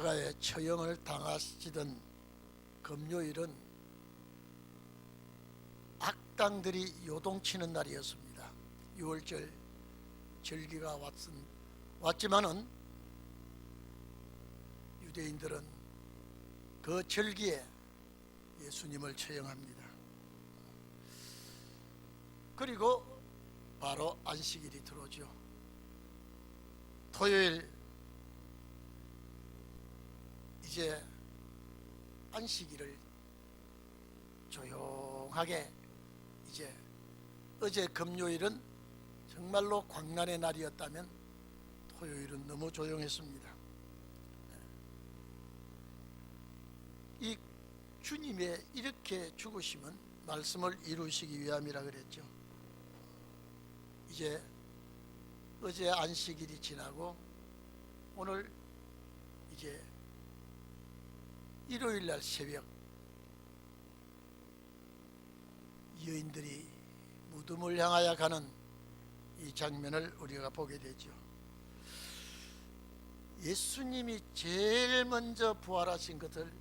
십자가에 처형을 당하시던 금요일은 악당들이 요동치는 날이었습니다. 6월절 절기가 왔지만은 유대인들은 그 절기에 예수님을 처형합니다. 그리고 바로 안식일이 들어오죠. 토요일 이제 안식일을 조용하게 이제 어제 금요일은 정말로 광란의 날이었다면 토요일은 너무 조용했습니다. 이 주님의 이렇게 죽으심은 말씀을 이루시기 위함이라 그랬죠. 이제 어제 안식일이 지나고 오늘 이제 일요일날 새벽 여인들이 무덤을 향하여 가는 이 장면을 우리가 보게 되죠. 예수님이 제일 먼저 부활하신 것을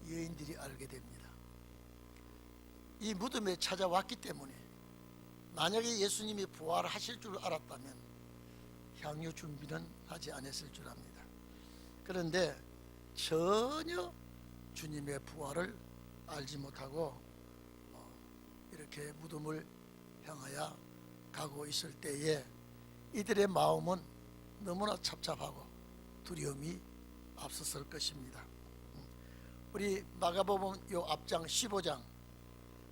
여인들이 알게 됩니다. 이 무덤에 찾아왔기 때문에 만약에 예수님이 부활하실 줄 알았다면 향유 준비는 하지 않았을 줄 압니다. 그런데 전혀 주님의 부활을 알지 못하고 이렇게 무덤을 향하여 가고 있을 때에 이들의 마음은 너무나 착잡하고 두려움이 앞섰을 것입니다. 우리 마가복음 요 앞장 15장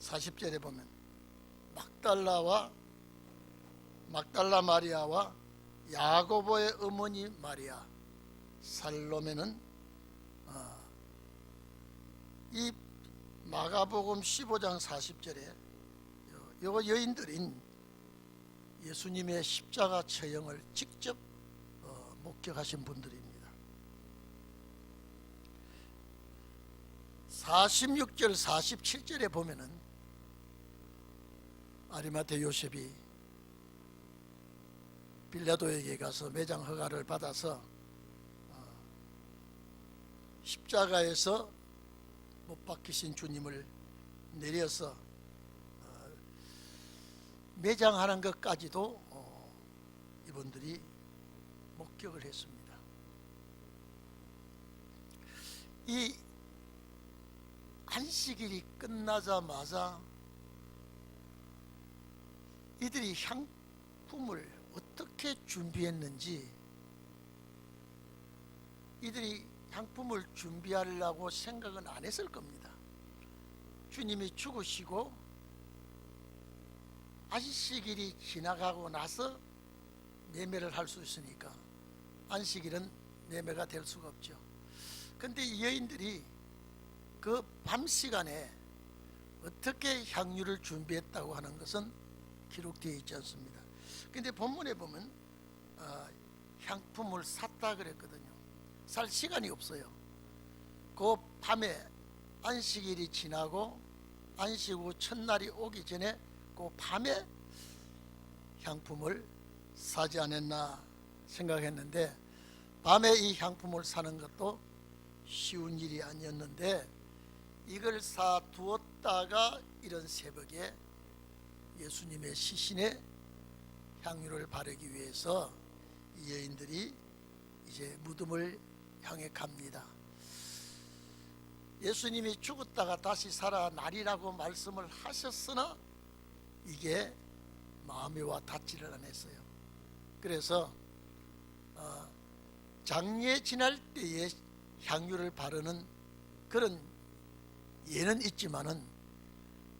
40절에 보면 막달라 마리아와 야고보의 어머니 마리아 살로메는 이 마가복음 15장 40절에 요 여인들인 예수님의 십자가 처형을 직접 목격하신 분들입니다. 46절 47절에 보면은 아리마테 요셉이 빌라도에게 가서 매장 허가를 받아서 십자가에서 못 박히신 주님을 내려서 매장하는 것까지도 이분들이 목격을 했습니다. 이 안식일이 끝나자마자 이들이 향품을 어떻게 준비했는지, 이들이 향품을 준비하려고 생각은 안 했을 겁니다. 주님이 죽으시고 안식일이 지나가고 나서 매매를 할 수 있으니까 안식일은 매매가 될 수가 없죠. 근데 이 여인들이 그 밤 시간에 어떻게 향유를 준비했다고 하는 것은 기록되어 있지 않습니다. 근데 본문에 보면 향품을 샀다 그랬거든요. 살 시간이 없어요. 그 밤에 안식일이 지나고 안식 후 첫날이 오기 전에 그 밤에 향품을 사지 않았나 생각했는데, 밤에 이 향품을 사는 것도 쉬운 일이 아니었는데 이걸 사두었다가 이런 새벽에 예수님의 시신에 향유를 바르기 위해서 이 여인들이 이제 무덤을 향해 갑니다. 예수님이 죽었다가 다시 살아나리라고 말씀을 하셨으나 이게 마음에 와 닿지를 않았어요. 그래서 장례 지날 때에 향유를 바르는 그런 예는 있지만은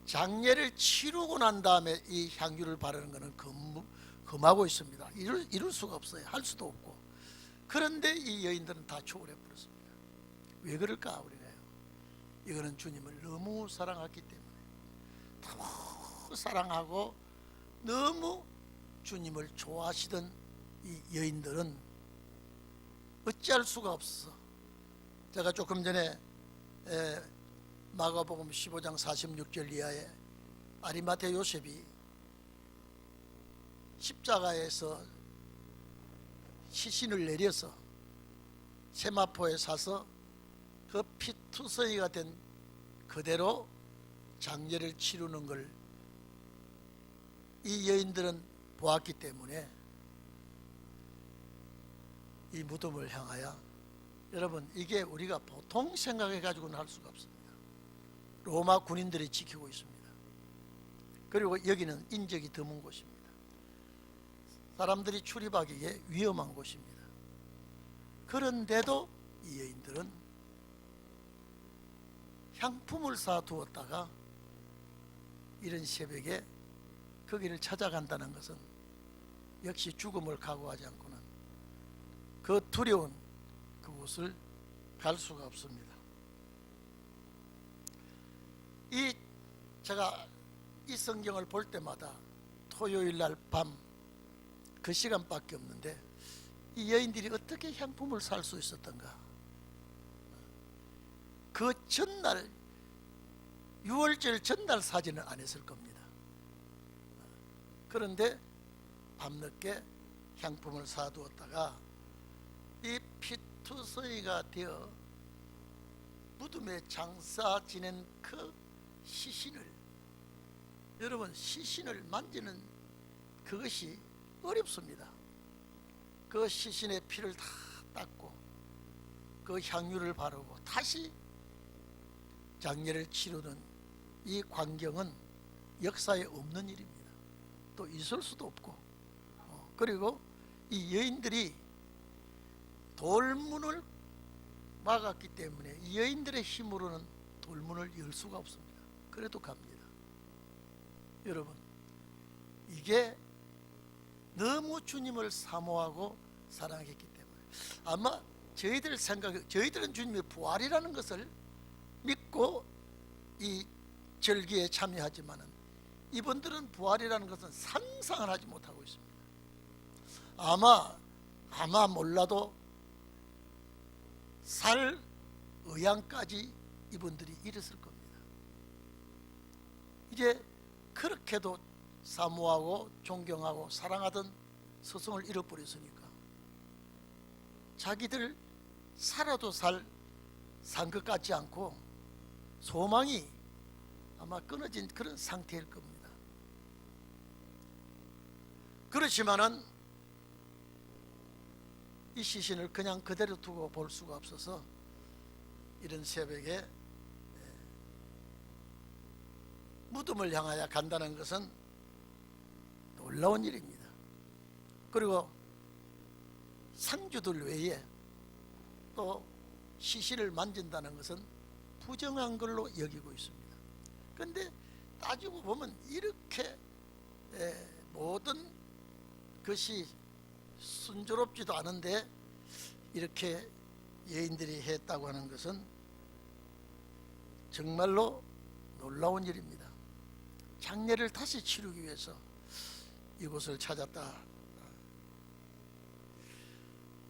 장례를 치르고 난 다음에 이 향유를 바르는 것은 금하고 있습니다. 이룰 수가 없어요. 할 수도 없고. 그런데 이 여인들은 다 초월해 버렸습니다. 왜 그럴까 우리가요? 이거는 주님을 너무 사랑했기 때문에, 너무 사랑하고 너무 주님을 좋아하시던 이 여인들은 어찌할 수가 없어. 제가 조금 전에 마가복음 15장 46절 이하에 아리마테 요셉이 십자가에서 시신을 내려서 세마포에 사서 그 피투성이가 된 그대로 장례를 치르는 걸 이 여인들은 보았기 때문에 이 무덤을 향하여, 여러분 이게 우리가 보통 생각해 가지고는 할 수가 없습니다. 로마 군인들이 지키고 있습니다. 그리고 여기는 인적이 드문 곳입니다. 사람들이 출입하기에 위험한 곳입니다. 그런데도 이 여인들은 향품을 쌓아두었다가 이른 새벽에 거기를 찾아간다는 것은 역시 죽음을 각오하지 않고는 그 두려운 그곳을 갈 수가 없습니다. 제가 이 성경을 볼 때마다 토요일 날 밤 그 시간밖에 없는데 이 여인들이 어떻게 향품을 살 수 있었던가. 그 전날 6월절 전날 사진을 안 했을 겁니다. 그런데 밤늦게 향품을 사두었다가 이 피투성이가 되어 무덤에 장사 지낸 그 시신을, 여러분 시신을 만지는 그것이 어렵습니다. 그 시신의 피를 다 닦고 그 향유를 바르고 다시 장례를 치르는 이 광경은 역사에 없는 일입니다. 또 있을 수도 없고, 그리고 이 여인들이 돌문을 막았기 때문에 이 여인들의 힘으로는 돌문을 열 수가 없습니다. 그래도 갑니다. 여러분, 이게 너무 주님을 사모하고 사랑했기 때문에, 아마 저희들은 주님의 부활이라는 것을 믿고 이 절기에 참여하지만은 이분들은 부활이라는 것은 상상을 하지 못하고 있습니다. 아마 몰라도 살 의향까지 이분들이 이랬을 겁니다. 이제 그렇게도 사모하고 존경하고 사랑하던 스승을 잃어버렸으니까 자기들 살아도 산 것 같지 않고 소망이 아마 끊어진 그런 상태일 겁니다. 그렇지만은 이 시신을 그냥 그대로 두고 볼 수가 없어서 이른 새벽에 무덤을 향하여 간다는 것은 놀라운 일입니다. 그리고 상주들 외에 또 시신을 만진다는 것은 부정한 걸로 여기고 있습니다. 그런데 따지고 보면 이렇게 모든 것이 순조롭지도 않은데 이렇게 여인들이 했다고 하는 것은 정말로 놀라운 일입니다. 장례를 다시 치르기 위해서 이곳을 찾았다.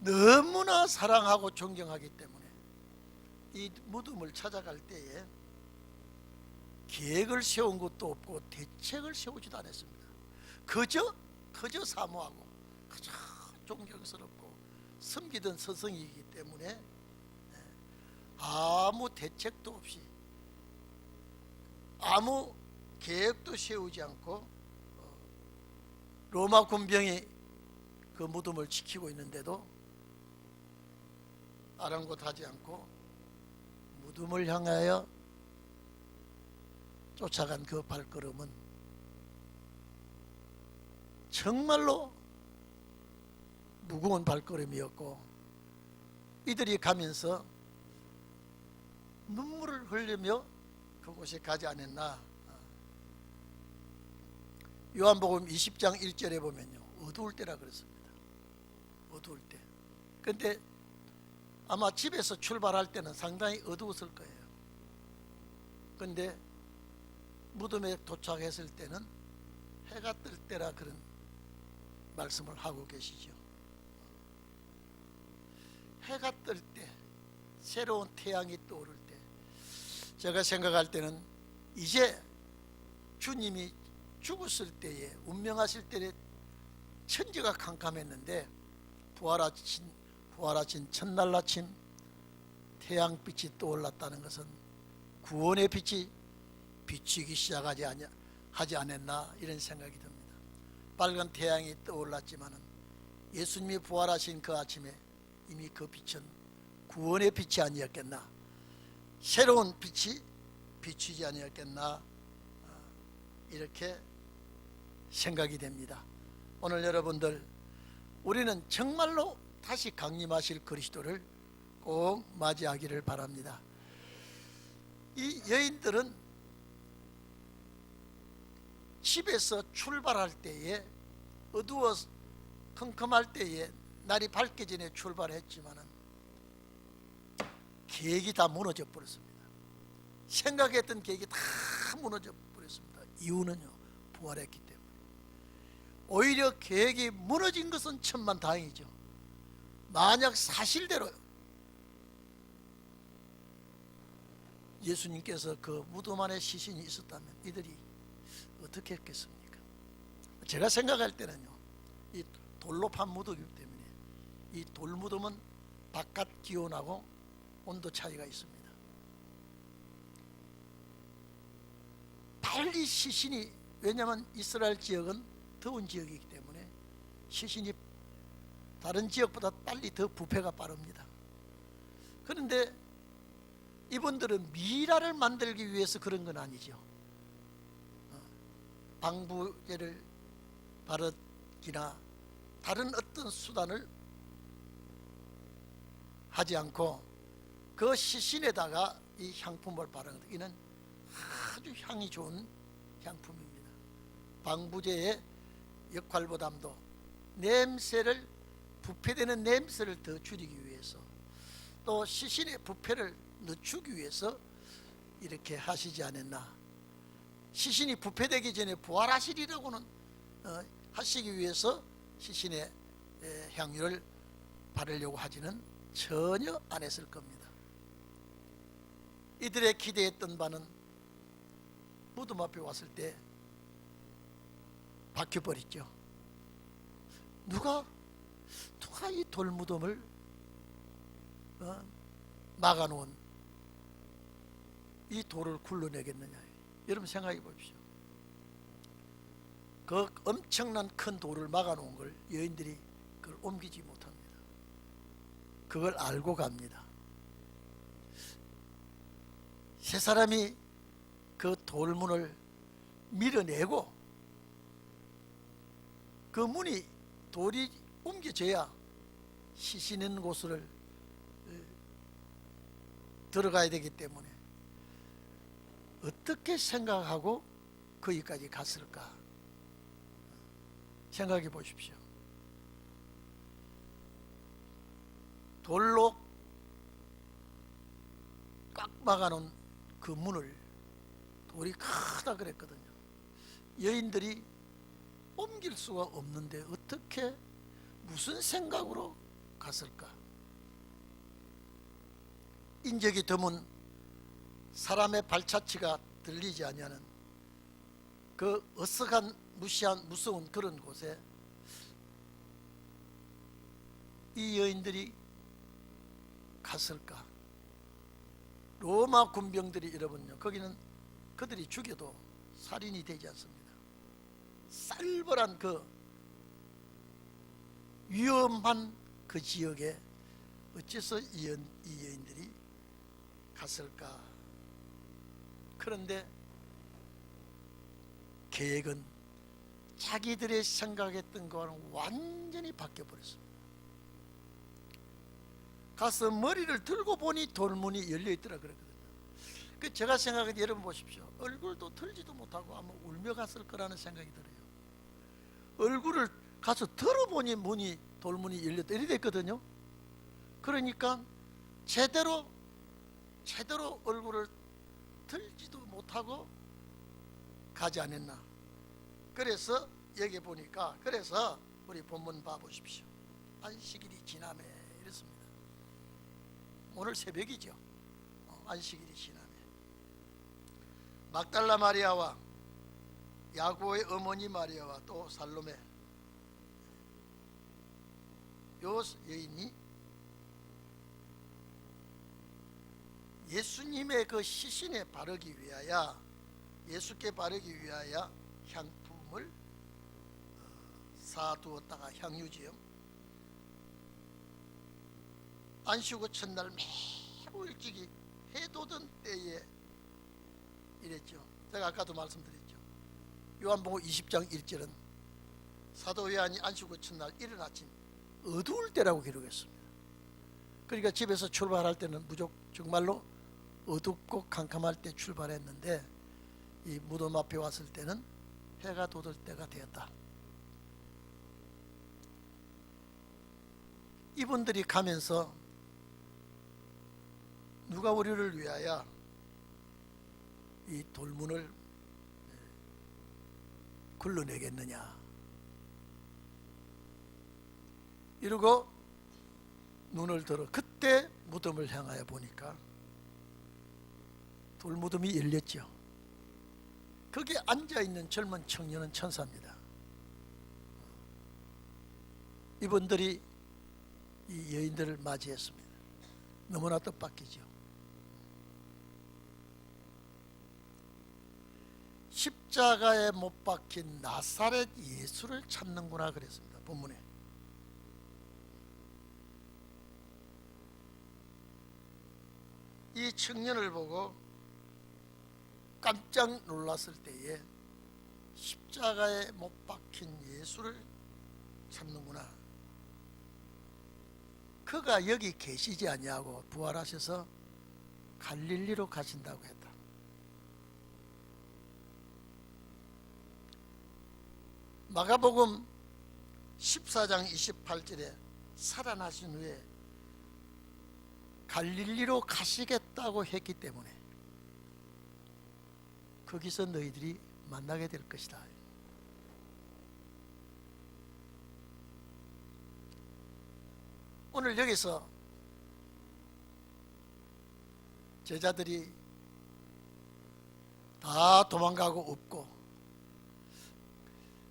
너무나 사랑하고 존경하기 때문에 이 무덤을 찾아갈 때에 계획을 세운 것도 없고 대책을 세우지도 않았습니다. 그저 사모하고 그저 존경스럽고 섬기던 스승이기 때문에 아무 대책도 없이 아무 계획도 세우지 않고 로마 군병이 그 무덤을 지키고 있는데도 아랑곳하지 않고 무덤을 향하여 쫓아간 그 발걸음은 정말로 무거운 발걸음이었고, 이들이 가면서 눈물을 흘리며 그곳에 가지 않았나. 요한복음 20장 1절에 보면요, 어두울 때라 그랬습니다. 어두울 때. 근데 아마 집에서 출발할 때는 상당히 어두웠을 거예요. 근데 무덤에 도착했을 때는 해가 뜰 때라 그런 말씀을 하고 계시죠. 해가 뜰 때, 새로운 태양이 떠오를 때, 제가 생각할 때는 이제 주님이 죽었을 때에, 운명하실 때에 천지가 캄캄했는데 부활하신 부활하신 첫날 아침 태양빛이 떠올랐다는 것은 구원의 빛이 비치기 하지 않았나 이런 생각이 듭니다. 빨간 태양이 떠올랐지만은 예수님이 부활하신 그 아침에 이미 그 빛은 구원의 빛이 아니었겠나, 새로운 빛이 비치지 아니었겠나, 이렇게 생각이 됩니다. 오늘 여러분들, 우리는 정말로 다시 강림하실 그리스도를 꼭 맞이하기를 바랍니다. 이 여인들은 집에서 출발할 때에 어두워 컴컴할 때에 날이 밝기 전에 출발했지만은 계획이 다 무너져 버렸습니다. 생각했던 계획이 다 무너져 버렸습니다. 이유는요, 부활했기 때문에. 오히려 계획이 무너진 것은 천만다행이죠. 만약 사실대로 예수님께서 그 무덤 안에 시신이 있었다면 이들이 어떻게 했겠습니까? 제가 생각할 때는요, 이 돌로 판 무덤이기 때문에 이 돌무덤은 바깥 기온하고 온도 차이가 있습니다. 빨리 시신이, 왜냐하면 이스라엘 지역은 더운 지역이기 때문에 시신이 다른 지역보다 빨리 더 부패가 빠릅니다. 그런데 이분들은 미라를 만들기 위해서 그런 건 아니죠. 방부제를 바르기나 다른 어떤 수단을 하지 않고 그 시신에다가 이 향품을 바르는 것, 이는 아주 향이 좋은 향품입니다. 방부제의 역할보다도 냄새를, 부패되는 냄새를 더 줄이기 위해서, 또 시신의 부패를 늦추기 위해서 이렇게 하시지 않았나. 시신이 부패되기 전에 부활하시리라고는 하시기 위해서 시신의 향유를 바르려고 하지는 전혀 안 했을 겁니다. 이들의 기대했던 바는 무덤 앞에 왔을 때 바뀌어버렸죠. 누가 이 돌무덤을 막아놓은 이 돌을 굴러내겠느냐. 여러분 생각해 보십시오. 그 엄청난 큰 돌을 막아놓은 걸 여인들이 그걸 옮기지 못합니다. 그걸 알고 갑니다. 세 사람이 그 돌문을 밀어내고 그 문이, 돌이 옮겨져야 시신 있는 곳을 들어가야 되기 때문에 어떻게 생각하고 거기까지 갔을까 생각해 보십시오. 돌로 꽉 막아놓은 그 문을, 돌이 크다 그랬거든요. 여인들이 옮길 수가 없는데 어떻게, 무슨 생각으로 갔을까? 인적이 드문 사람의 발자취가 들리지 않냐는 그 어색한 무서운 그런 곳에 이 여인들이 갔을까? 로마 군병들이, 여러분요, 거기는 그들이 죽여도 살인이 되지 않습니다. 살벌한 그 위험한 그 지역에 어째서 이 여인들이 갔을까? 그런데 계획은 자기들의 생각했던 거와는 완전히 바뀌어버렸습니다. 가서 머리를 들고 보니 돌문이 열려있더라 그랬거든요. 그 제가 생각해도, 여러분 보십시오. 얼굴도 털지도 못하고 아마 울며 갔을 거라는 생각이 들어요. 얼굴을 가서 들어보니 돌문이 열렸다 이렇게 됐거든요. 그러니까 제대로 얼굴을 들지도 못하고 가지 않았나. 그래서 여기 보니까, 그래서 우리 본문 봐보십시오. 안식일이 지나매 이랬습니다. 오늘 새벽이죠. 안식일이 지나매 막달라 마리아와 야고의 어머니 마리아와 또 살로메, 요 여인이 예수님의 그 시신에 바르기 위하여, 예수께 바르기 위하여 향품을 사두었다가 향유지요. 안식구 첫날 매우 일찍이 해 돋은 때에 이랬죠. 제가 아까도 말씀드렸죠. 요한복음 20장 1절은 사도 요한이 안식구 첫날 이른 아침 어두울 때라고 기록했습니다. 그러니까 집에서 출발할 때는 무조건 정말로 어둡고 캄캄할 때 출발했는데, 이 무덤 앞에 왔을 때는 해가 돋을 때가 되었다. 이분들이 가면서 누가 우리를 위하여 이 돌문을 굴러내겠느냐 이러고 눈을 들어 그때 무덤을 향하여 보니까 돌무덤이 열렸죠. 거기에 앉아있는 젊은 청년은 천사입니다. 이분들이 이 여인들을 맞이했습니다. 너무나 뜻밖이죠. 십자가에 못 박힌 나사렛 예수를 찾는구나 그랬습니다. 본문에. 이 청년을 보고 깜짝 놀랐을 때에 십자가에 못 박힌 예수를 찾는구나. 그가 여기 계시지 아니하고 부활하셔서 갈릴리로 가신다고 했다. 마가복음 14장 28절에 살아나신 후에 갈릴리로 가시겠다고 했기 때문에 거기서 너희들이 만나게 될 것이다. 오늘 여기서 제자들이 다 도망가고 없고,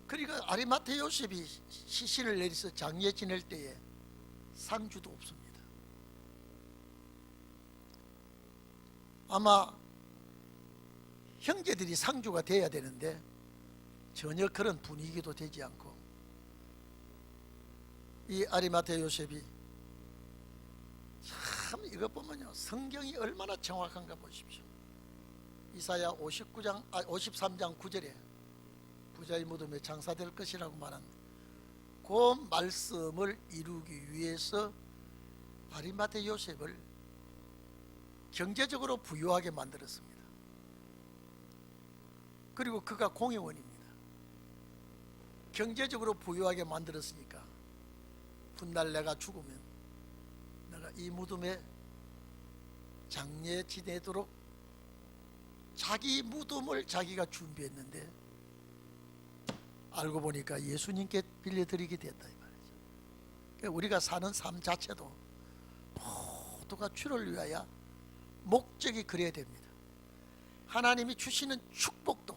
그러니까 아리마테 요셉이 시신을 내려서 장례 지낼 때에 상주도 없습니다. 아마 형제들이 상주가 돼야 되는데 전혀 그런 분위기도 되지 않고, 이 아리마테 요셉이 참 이것 보면요 성경이 얼마나 정확한가 보십시오. 이사야 53장 9절에 부자의 무덤에 장사될 것이라고 말한 그 말씀을 이루기 위해서 아리마테 요셉을 경제적으로 부유하게 만들었습니다. 그리고 그가 공회원입니다. 경제적으로 부유하게 만들었으니까 훗날 내가 죽으면 내가 이 무덤에 장례 지내도록 자기 무덤을 자기가 준비했는데 알고 보니까 예수님께 빌려드리게 됐다 이 말이죠. 그러니까 우리가 사는 삶 자체도 모두가 주를 위하여 목적이 그래야 됩니다. 하나님이 주시는 축복도,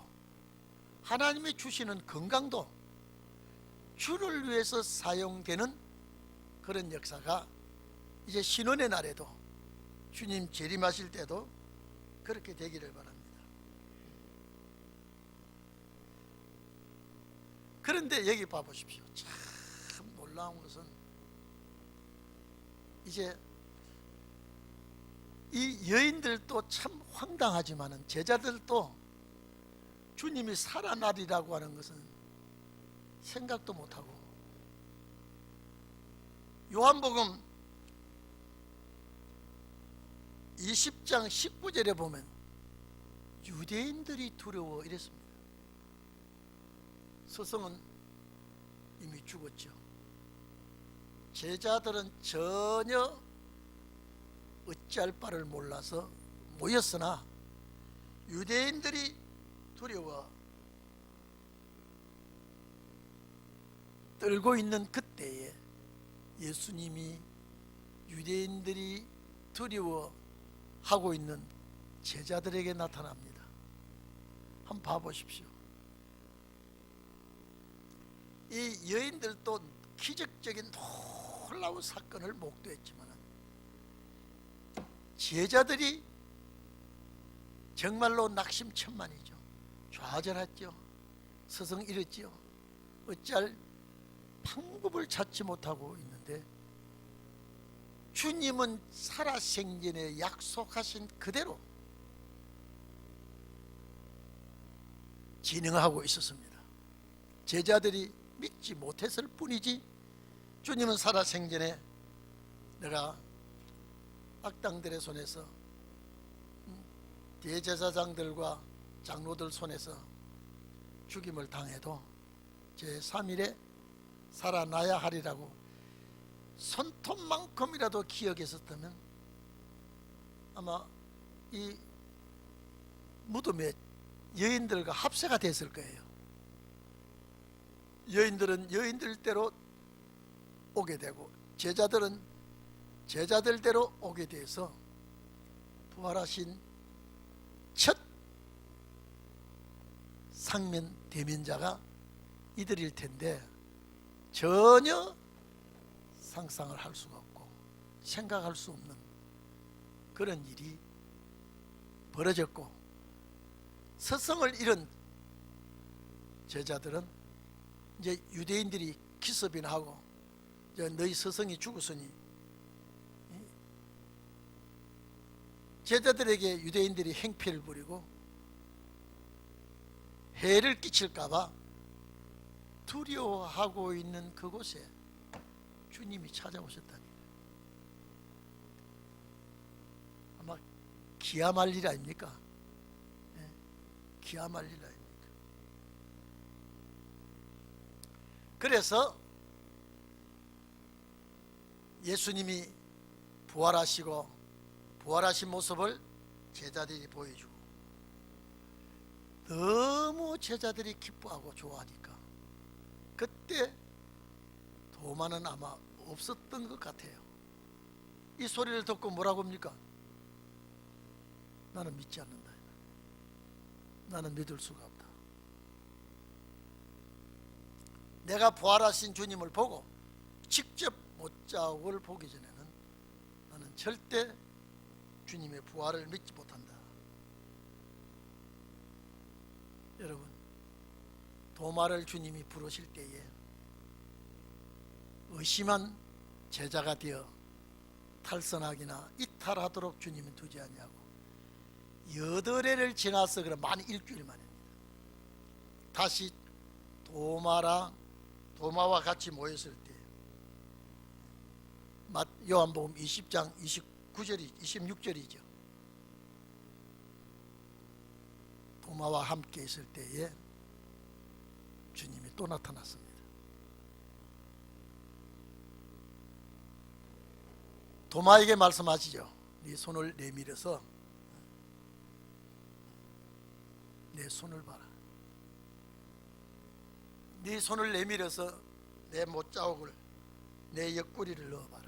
하나님이 주시는 건강도 주를 위해서 사용되는 그런 역사가 이제 신혼의 날에도, 주님 재림하실 때도 그렇게 되기를 바랍니다. 그런데 여기 봐보십시오. 참 놀라운 것은 이제 이 여인들도 참 황당하지만은 제자들도 주님이 살아나리라고 하는 것은 생각도 못하고, 요한복음 20장 19절에 보면 유대인들이 두려워 이랬습니다. 스승은 이미 죽었죠. 제자들은 전혀 어찌할 바를 몰라서 모였으나 유대인들이 두려워 떨고 있는 그때에 예수님이 유대인들이 두려워하고 있는 제자들에게 나타납니다. 한번 봐보십시오. 이 여인들도 기적적인 놀라운 사건을 목도했지만 제자들이 정말로 낙심천만이죠. 좌절했죠. 스승 잃었지요. 어찌할 방법을 찾지 못하고 있는데 주님은 살아생전에 약속하신 그대로 진행하고 있었습니다. 제자들이 믿지 못했을 뿐이지 주님은 살아생전에 내가 악당들의 손에서 대제사장들과 장로들 손에서 죽임을 당해도 제3일에 살아나야 하리라고 손톱만큼이라도 기억했었다면 아마 이 무덤에 여인들과 합세가 됐을 거예요. 여인들은 여인들대로 오게 되고 제자들은 제자들대로 오게 돼서 부활하신 첫 상면 대면자가 이들일 텐데 전혀 상상을 할 수가 없고 생각할 수 없는 그런 일이 벌어졌고, 스승을 잃은 제자들은 이제 유대인들이 기습이나 하고 너희 스승이 죽었으니 제자들에게 유대인들이 행패를 부리고 해를 끼칠까봐 두려워하고 있는 그곳에 주님이 찾아오셨다니, 아마 기야말 일 아닙니까? 기야말 일 아닙니까? 그래서 예수님이 부활하시고 부활하신 모습을 제자들이 보여주고 너무 제자들이 기뻐하고 좋아하니까 그때 도마는 아마 없었던 것 같아요. 이 소리를 듣고 뭐라고 합니까? 나는 믿지 않는다. 나는 믿을 수가 없다. 내가 부활하신 주님을 보고 직접 못자국을 보기 전에는 나는 절대 주님의 부활을 믿지 못한다. 여러분, 도마를 주님이 부르실 때에 의심한 제자가 되어 탈선하기나 이탈하도록 주님은 두지 아니하고 8회를 지나서 그런 만 일주일 만입니다. 다시 도마와 같이 모였을 때 요한복음 20장 26절이죠. 도마와 함께 있을 때에 주님이 또 나타났습니다. 도마에게 말씀하시죠. 네 손을 내밀어서 내 손을 봐라. 네 손을 내밀어서 내 못자국을, 내 옆구리를 넣어봐라.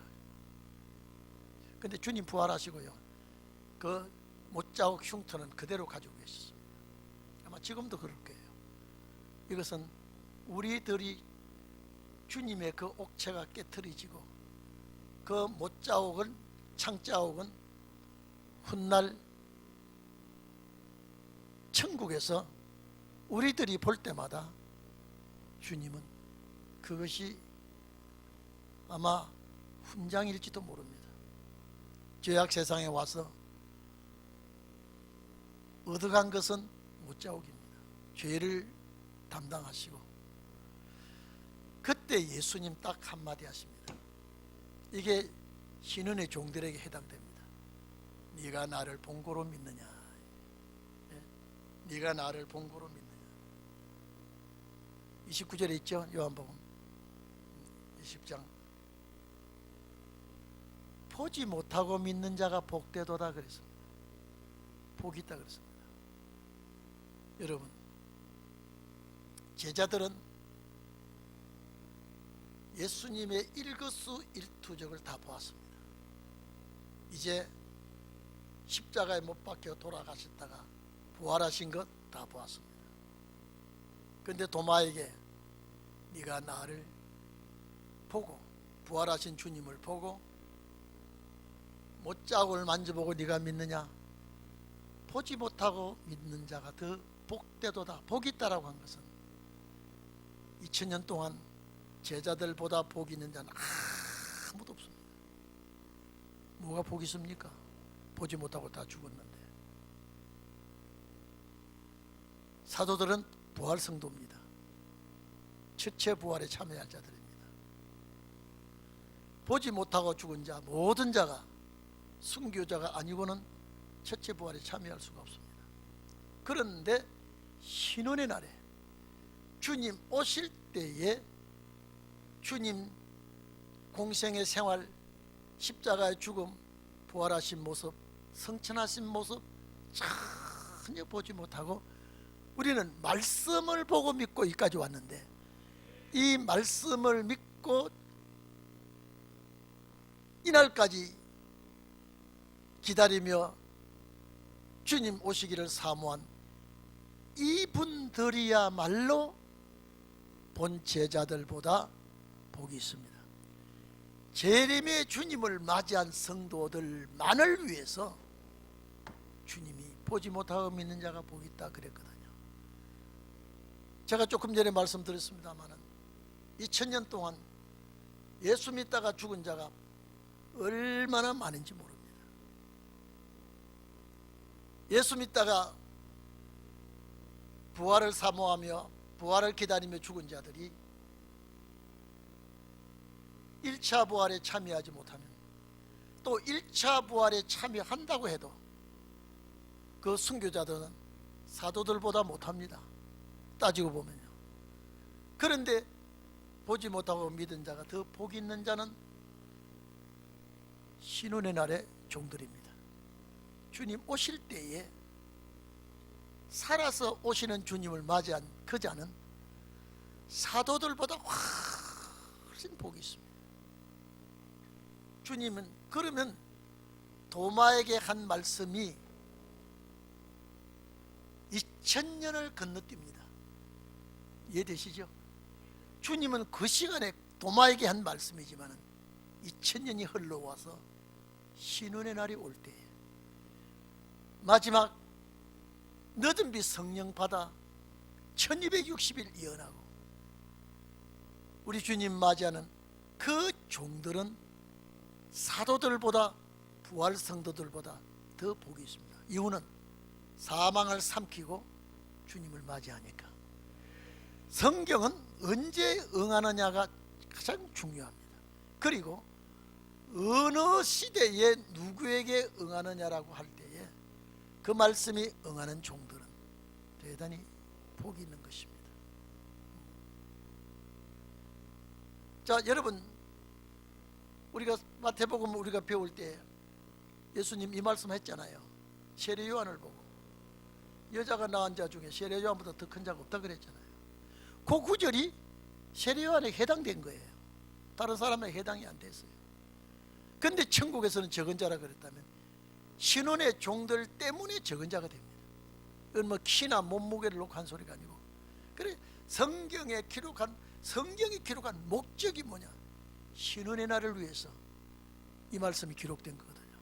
근데 주님 부활하시고요, 그 못자국 흉터는 그대로 가지고 계셨습니다. 아마 지금도 그럴 거예요. 이것은 우리들이 주님의 그 옥체가 깨트려지고 그 못자국은, 창자국은 훗날 천국에서 우리들이 볼 때마다 주님은 그것이 아마 훈장일지도 모릅니다. 죄악 세상에 와서 얻어간 것은 못자국입니다. 죄를 담당하시고 그때 예수님 딱 한마디 하십니다. 이게 신은의 종들에게 해당됩니다. 네가 나를 본고로 믿느냐? 네가 나를 본고로 믿느냐? 29절에 있죠. 요한복음 20장. 보지 못하고 믿는 자가 복되도다 그랬습니다. 복이 있다 그랬습니다. 여러분, 제자들은 예수님의 일거수일투족을 다 보았습니다. 이제 십자가에 못 박혀 돌아가셨다가 부활하신 것 다 보았습니다. 그런데 도마에게 네가 나를 보고 부활하신 주님을 보고 못자국을 만져보고 네가 믿느냐? 보지 못하고 믿는 자가 더 복되도다. 복이 있다라고 한 것은 2000년 동안 제자들보다 복이 있는 자는 아무도 없습니다. 뭐가 복이 있습니까? 보지 못하고 다 죽었는데. 사도들은 부활 성도입니다. 첫째 부활에 참여할 자들입니다. 보지 못하고 죽은 자 모든 자가 순교자가 아니고는 첫째 부활에 참여할 수가 없습니다. 그런데 신혼의 날에 주님 오실 때에 주님 공생의 생활, 십자가의 죽음, 부활하신 모습, 성천하신 모습 전혀 보지 못하고 우리는 말씀을 보고 믿고 여기까지 왔는데, 이 말씀을 믿고 이날까지 기다리며 주님 오시기를 사모한 이분들이야말로 본 제자들보다 복이 있습니다. 재림의 주님을 맞이한 성도들만을 위해서 주님이 보지 못하고 믿는 자가 복이 있다 그랬거든요. 제가 조금 전에 말씀드렸습니다마는 2000년 동안 예수 믿다가 죽은 자가 얼마나 많은지 모릅니다. 예수 믿다가 부활을 사모하며 부활을 기다리며 죽은 자들이 1차 부활에 참여하지 못하면, 또 1차 부활에 참여한다고 해도 그 순교자들은 사도들보다 못합니다. 따지고 보면요. 그런데 보지 못하고 믿은 자가 더 복이 있는 자는 신혼의 날의 종들입니다. 주님 오실 때에 살아서 오시는 주님을 맞이한 그 자는 사도들보다 훨씬 복이 있습니다. 주님은 그러면 도마에게 한 말씀이 2000년을 건너뜁니다. 이해되시죠? 주님은 그 시간에 도마에게 한 말씀이지만 2000년이 흘러와서 신혼의 날이 올 때에 마지막 늦은 비 성령 받아 1260일 예언하고 우리 주님 맞이하는 그 종들은 사도들보다, 부활 성도들보다 더 복이 있습니다. 이유는 사망을 삼키고 주님을 맞이하니까. 성경은 언제 응하느냐가 가장 중요합니다. 그리고 어느 시대에 누구에게 응하느냐라고 할 때에 그 말씀이 응하는 종들은 대단히 복이 있는 것입니다. 자, 여러분, 우리가 마태복음 우리가 배울 때 예수님 이 말씀 했잖아요. 세례 요한을 보고 여자가 낳은 자 중에 세례 요한보다 더 큰 자가 없다 그랬잖아요. 그 구절이 세례 요한에 해당된 거예요. 다른 사람에게 해당이 안 됐어요. 근데 천국에서는 적은 자라 그랬다면 신혼의 종들 때문에 적은 자가 됩니다. 이건 뭐 키나 몸무게를 놓고 한 소리가 아니고, 그래 성경이 기록한 목적이 뭐냐? 신혼의 날을 위해서 이 말씀이 기록된 거거든요.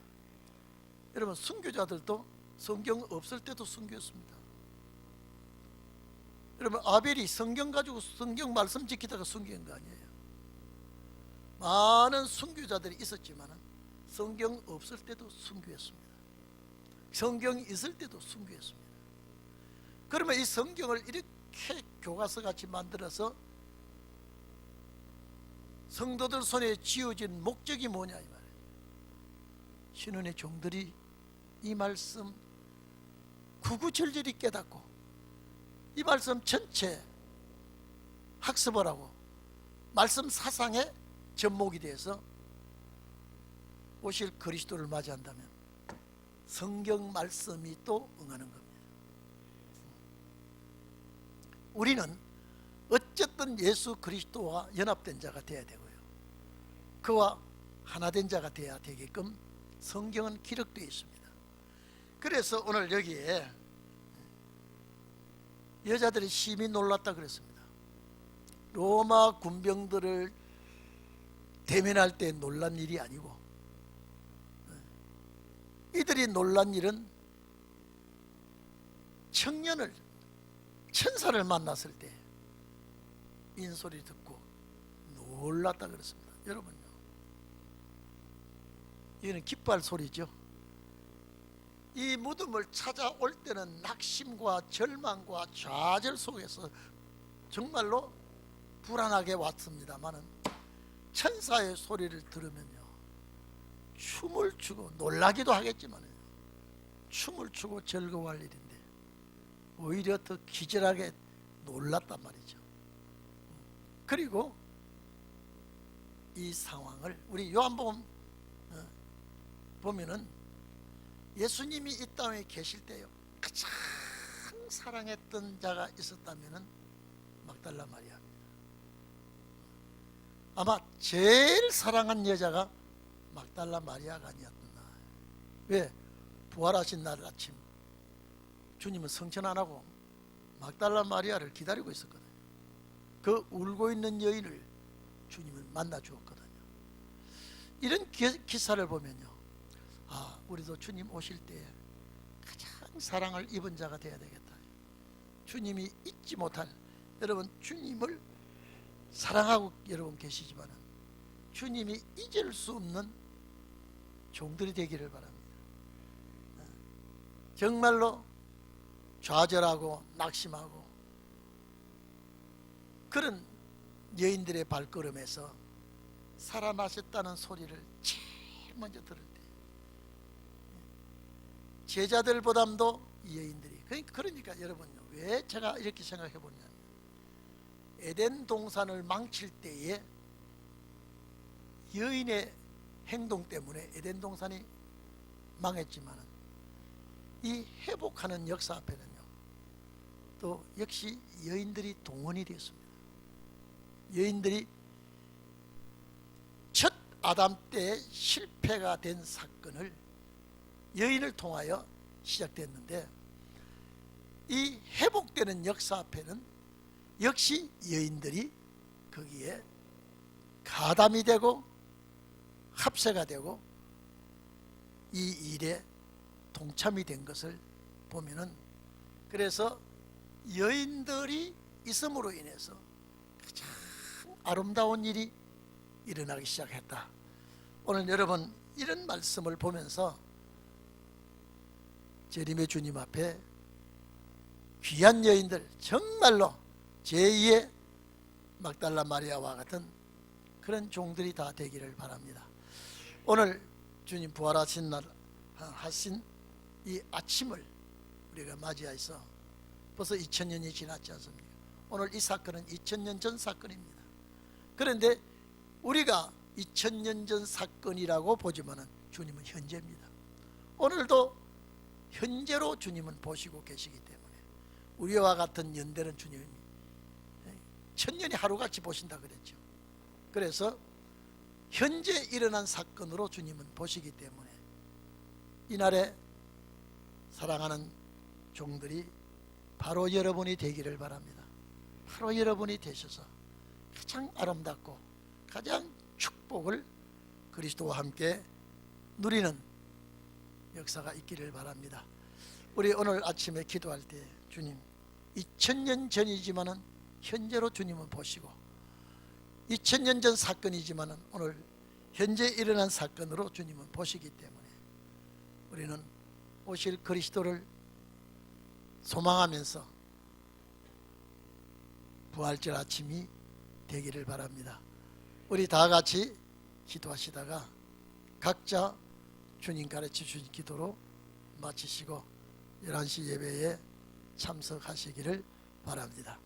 여러분, 순교자들도 성경 없을 때도 순교했습니다. 여러분, 아벨이 성경 가지고 성경 말씀 지키다가 순교한 거 아니에요. 많은 순교자들이 있었지만 성경 없을 때도 순교했습니다. 성경이 있을 때도 순교했습니다. 그러면 이 성경을 이렇게 교과서 같이 만들어서 성도들 손에 쥐어진 목적이 뭐냐 이 말이에요. 신혼의 종들이 이 말씀 구구절절히 깨닫고 이 말씀 전체 학습을 하고 말씀 사상의 접목이 돼서 오실 그리스도를 맞이한다면 성경 말씀이 또 응하는 겁니다. 우리는 어쨌든 예수 그리스도와 연합된 자가 되어야 되고요, 그와 하나된 자가 되어야 되게끔 성경은 기록되어 있습니다. 그래서 오늘 여기에 여자들이 심히 놀랐다 그랬습니다. 로마 군병들을 대면할 때 놀란 일이 아니고, 이들이 놀란 일은 청년을 천사를 만났을 때 인소리 듣고 놀랐다 그랬습니다. 여러분요, 이거는 기뻐할 소리죠. 이 무덤을 찾아올 때는 낙심과 절망과 좌절 속에서 정말로 불안하게 왔습니다마는 천사의 소리를 들으면요, 춤을 추고 놀라기도 하겠지만 춤을 추고 즐거워할 일인데 오히려 더 기절하게 놀랐단 말이죠. 그리고 이 상황을 우리 요한복음 보면은 예수님이 이 땅에 계실 때요, 가장 사랑했던 자가 있었다면은 막달라 마리아입니다. 아마 제일 사랑한 여자가 막달라 마리아가 아니었나. 왜? 부활하신 날 아침 주님은 성천 안 하고 막달라 마리아를 기다리고 있었거든요. 그 울고 있는 여인을 주님을 만나 주었거든요. 이런 기사를 보면요, 아, 우리도 주님 오실 때 가장 사랑을 입은 자가 되어야 되겠다. 주님이 잊지 못할, 여러분 주님을 사랑하고 여러분 계시지만 주님이 잊을 수 없는 종들이 되기를 바랍니다. 정말로 좌절하고 낙심하고 그런 여인들의 발걸음에서 살아나셨다는 소리를 제일 먼저 들을 때 제자들보다도 이 여인들이, 그러니까 여러분요, 왜 제가 이렇게 생각해 보냐면, 에덴 동산을 망칠 때에 여인의 행동 때문에 에덴 동산이 망했지만 이 회복하는 역사 앞에는요, 또 역시 여인들이 동원이 되었습니다. 여인들이 첫 아담 때 실패가 된 사건을 여인을 통하여 시작됐는데, 이 회복되는 역사 앞에는 역시 여인들이 거기에 가담이 되고 합세가 되고 이 일에 동참이 된 것을 보면은, 그래서 여인들이 있음으로 인해서 가장 아름다운 일이 일어나기 시작했다. 오늘 여러분 이런 말씀을 보면서 재림의 주님 앞에 귀한 여인들, 정말로 제2의 막달라 마리아와 같은 그런 종들이 다 되기를 바랍니다. 오늘 주님 부활하신 날 하신 이 아침을 우리가 맞이해서 벌써 2000년이 지났지 않습니까? 오늘 이 사건은 2000년 전 사건입니다. 그런데 우리가 2000년 전 사건이라고 보지만은 주님은 현재입니다. 오늘도 현재로 주님은 보시고 계시기 때문에 우리와 같은 연대는 주님이 1000년이 하루같이 보신다 그랬죠. 그래서 현재 일어난 사건으로 주님은 보시기 때문에 이날에 사랑하는 종들이 바로 여러분이 되기를 바랍니다. 바로 여러분이 되셔서 가장 아름답고 가장 축복을 그리스도와 함께 누리는 역사가 있기를 바랍니다. 우리 오늘 아침에 기도할 때 주님, 2000년 전이지만은 현재로 주님은 보시고 2000년 전 사건이지만은 오늘 현재 일어난 사건으로 주님은 보시기 때문에 우리는 오실 그리스도를 소망하면서 부활절 아침이 되기를 바랍니다. 우리 다 같이 기도하시다가 각자 주님 가르쳐 주신 기도로 마치시고 11시 예배에 참석하시기를 바랍니다.